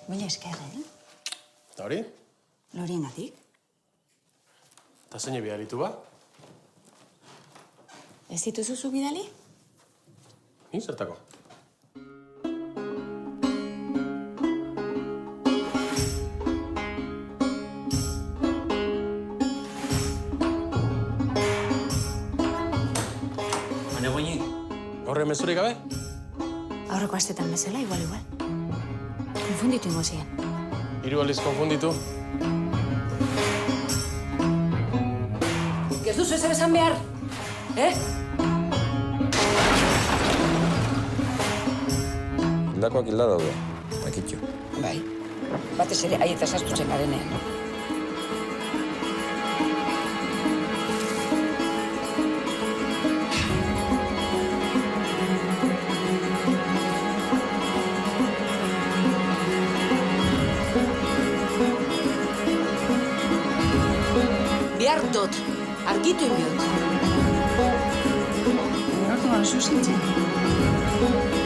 Mila esker, Eta hori? Loriengatik. Eta zein bidalitu ba? Ez dituzu zu bidali? Ni zertako? Baina goini? Gaur mezurik gabe? Aurreko astetan bezala, igual. Konfunditu ingo ziren. 3 aldiz konfunditu. Ez duzu ezer esan behar, Hildakoak hilda daude, takitxo. Bai, batez ere haietaz astutzen garenean. Bihar dut, argitu inbiot. Hortu ban zuzintzen.